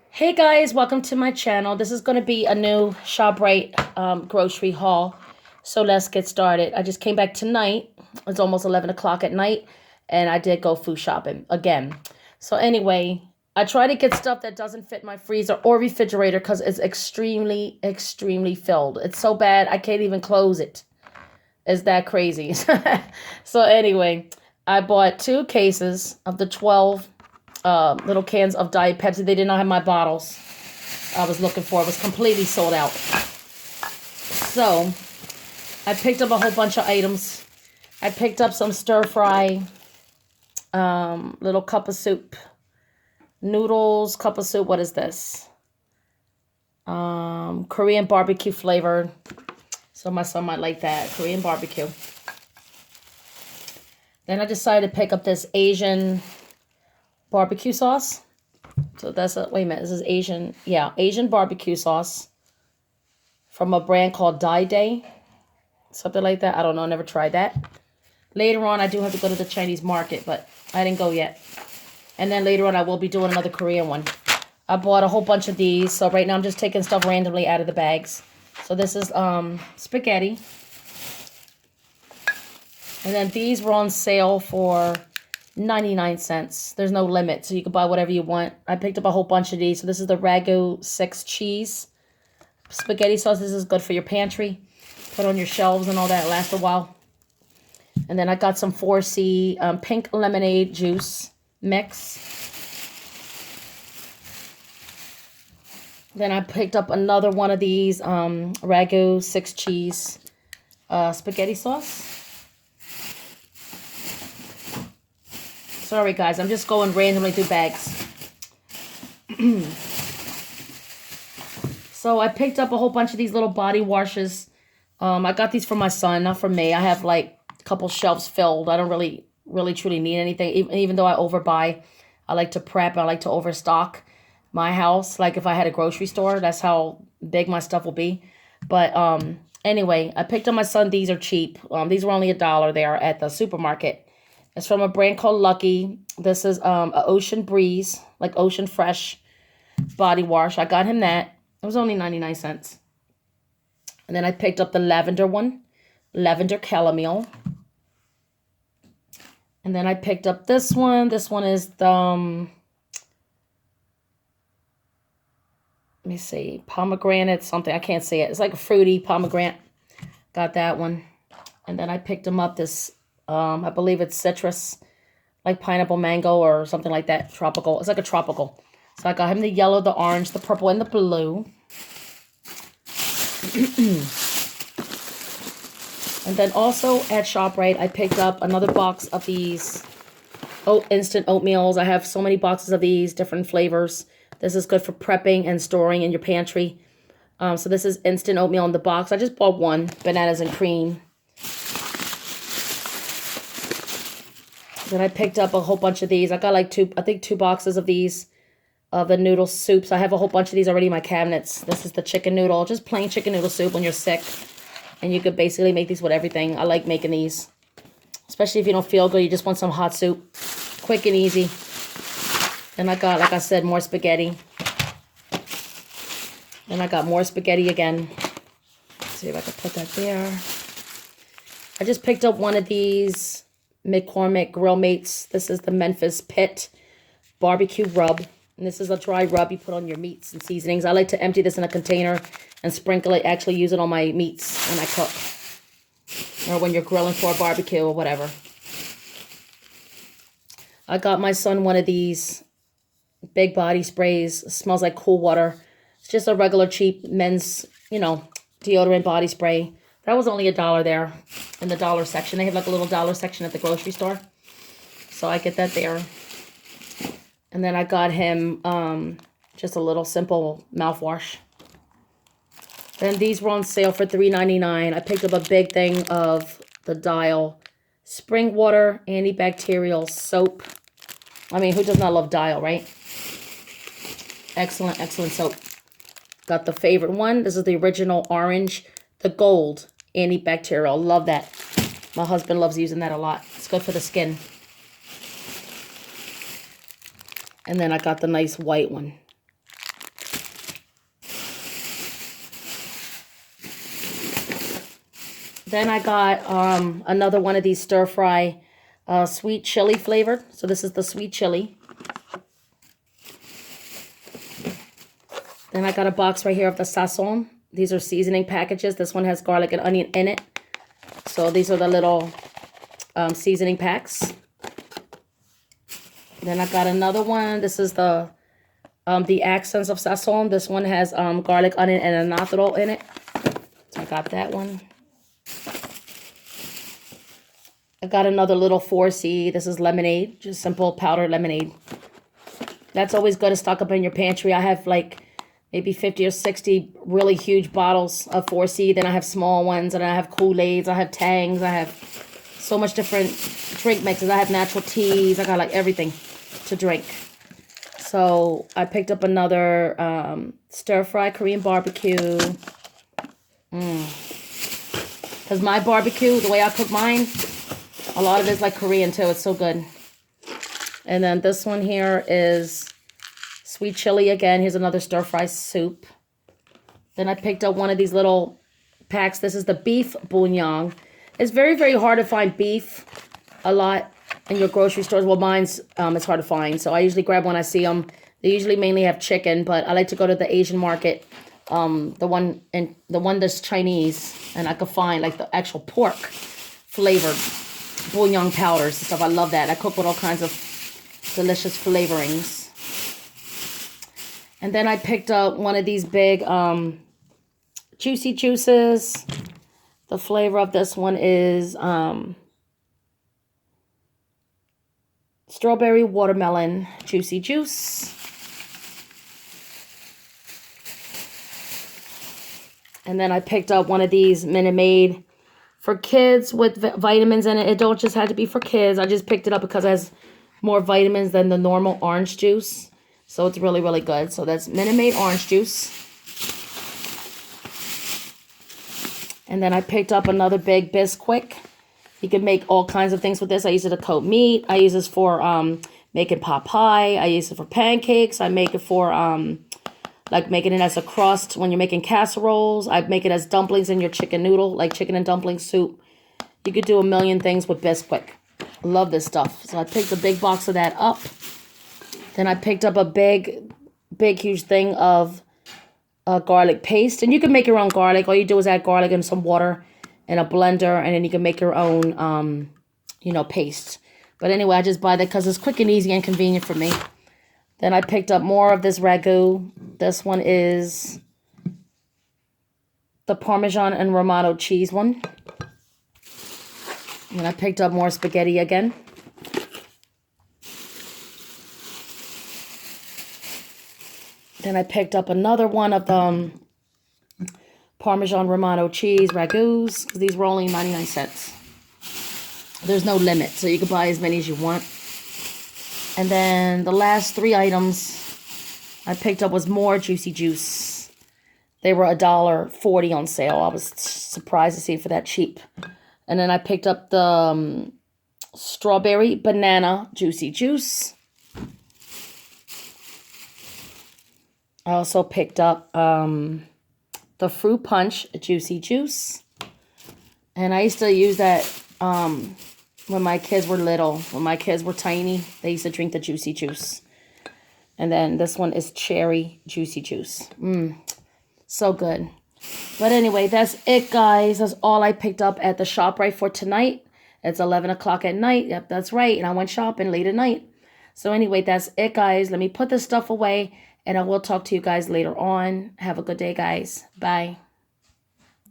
Hey guys, welcome to my channel. This is going to be a new ShopRite grocery haul. So let's get started. I just came back tonight. It's almost 11 o'clock at night. And I did go food shopping again. So anyway, I try to get stuff that doesn't fit my freezer or refrigerator because it's extremely, extremely filled. It's so bad I can't even close it. It's that crazy. So anyway, I bought 2 cases of the 12 little cans of Diet Pepsi. They did not have my bottles I was looking for. It was completely sold out. So I picked up a whole bunch of items. I picked up some stir fry, little cup of soup, noodles, cup of soup. What is this? Korean barbecue flavored. So my son might like that, Korean barbecue. Then I decided to pick up this Asian barbecue sauce. So that's a, wait a minute, this is Asian, yeah, Asian barbecue sauce from a brand called Dai Day. Something like that. I don't know, I never tried that. Later on, I do have to go to the Chinese market, but I didn't go yet. And then later on, I will be doing another Korean one. I bought a whole bunch of these. So right now, I'm just taking stuff randomly out of the bags. So this is spaghetti. And then these were on sale for 99 cents. There's no limit, so you can buy whatever you want. I picked up a whole bunch of these. So this is the Ragu 6 cheese spaghetti sauce. This is good for your pantry. Put on your shelves and all that. Last a while. And then I got some 4C pink lemonade juice mix. Then I picked up another one of these Ragu 6 cheese spaghetti sauce. Sorry, guys. I'm just going randomly through bags. So I picked up a whole bunch of these little body washes. I got these for my son, not for me. I have like a couple shelves filled. I don't really truly need anything. Even though I overbuy, I like to prep. I like to overstock my house. Like if I had a grocery store, that's how big my stuff will be. But anyway, I picked up my son. These are cheap. These were only $1 there at the supermarket. It's from a brand called Lucky. This is a Ocean Breeze, like Ocean Fresh body wash. I got him that. It was only 99 cents. And then I picked up the lavender one, Lavender Chamomile. And then I picked up this one. This one is the, let me see, pomegranate something. I can't say it. It's like a fruity pomegranate. Got that one. And then I picked him up this, I believe it's citrus, like pineapple mango or something like that. Tropical. It's like a tropical. So I got him the yellow, the orange, the purple, and the blue. And then also at ShopRite, I picked up another box of these instant oatmeals. I have so many boxes of these, different flavors. This is good for prepping and storing in your pantry. So this is instant oatmeal in the box. I just bought one, bananas and cream. Then I picked up a whole bunch of these. I got like 2 boxes of these, of the noodle soups. I have a whole bunch of these already in my cabinets. This is the chicken noodle, just plain chicken noodle soup when you're sick. And you could basically make these with everything. I like making these, especially if you don't feel good. You just want some hot soup, quick and easy. Then I got, like I said, more spaghetti. Then I got more spaghetti again. Let's see if I can put that there. I just picked up one of these Mccormick Grill Mates. This is the Memphis Pit Barbecue Rub. And this is a dry rub you put on your meats and seasonings. I like to empty this in a container and sprinkle it, actually use it on my meats when I cook. Or when you're grilling for a barbecue or whatever. I got my son one of these big body sprays. It smells like cool water. It's just a regular cheap men's, deodorant body spray. That was only $1 there in the dollar section. They have like a little dollar section at the grocery store. So I get that there. And then I got him just a little simple mouthwash. Then these were on sale for $3.99. I picked up a big thing of the Dial Spring Water Antibacterial Soap. I mean, who does not love Dial, right? Excellent, excellent soap. Got the favorite one. This is the original orange, the gold antibacterial. Love that. My husband loves using that a lot. It's good for the skin. And then I got the nice white one. Then I got another one of these stir fry sweet chili flavored. So this is the sweet chili. Then I got a box right here of the sazon. These are seasoning packages. This one has garlic and onion in it. So these are the little seasoning packs. Then I got another one. This is the accents of sazon. This one has garlic, onion, and Noodle in it. So I got that one. I got another little 4C. This is lemonade, just simple powdered lemonade. That's always good to stock up in your pantry. I have like maybe 50 or 60 really huge bottles of 4C. Then I have small ones, and I have Kool-Aids, I have Tangs, I have so much different drink mixes. I have natural teas. I got like everything to drink. So I picked up another stir-fry Korean barbecue. Because my barbecue, the way I cook mine, a lot of it's like Korean too. It's so good. And then this one here is sweet chili again. Here's another stir-fry soup. Then I picked up one of these little packs. This is the beef bouillon. It's very, very hard to find beef a lot in your grocery stores. Well, mine's it's hard to find. So I usually grab when I see them. They usually mainly have chicken, but I like to go to the Asian market. The one that's Chinese, and I could find like the actual pork flavored bouillon powders and stuff. I love that. I cook with all kinds of delicious flavorings. And then I picked up one of these big juicy juices. The flavor of this one is strawberry watermelon juicy juice. And then I picked up one of these Minute Maid for kids with vitamins in it. It don't just have to be for kids. I just picked it up because it has more vitamins than the normal orange juice. So it's really, really good. So that's Minute Maid orange juice. And then I picked up another big Bisquick. You can make all kinds of things with this. I use it to coat meat. I use this for making pot pie. I use it for pancakes. I make it for like making it as a crust when you're making casseroles. I make it as dumplings in your chicken noodle, like chicken and dumpling soup. You could do a million things with Bisquick. I love this stuff. So I picked a big box of that up. Then I picked up a big, huge thing of garlic paste. And you can make your own garlic. All you do is add garlic and some water in a blender, and then you can make your own, paste. But anyway, I just buy that because it's quick and easy and convenient for me. Then I picked up more of this ragu. This one is the Parmesan and Romano cheese one. And I picked up more spaghetti again. Then I picked up another one of the Parmesan Romano cheese ragus. These were only 99 cents. There's no limit, so you can buy as many as you want. And then the last 3 items I picked up was more juicy juice. They were $1.40 on sale. I was surprised to see it for that cheap. And then I picked up the strawberry banana juicy juice. I also picked up the fruit punch juicy juice. And I used to use that when my kids were little. When my kids were tiny, they used to drink the juicy juice. And then this one is cherry juicy juice. So good. But anyway, that's it, guys. That's all I picked up at the ShopRite for tonight. It's 11 o'clock at night. Yep, that's right. And I went shopping late at night. So anyway, that's it, guys. Let me put this stuff away, and I will talk to you guys later on. Have a good day, guys. Bye.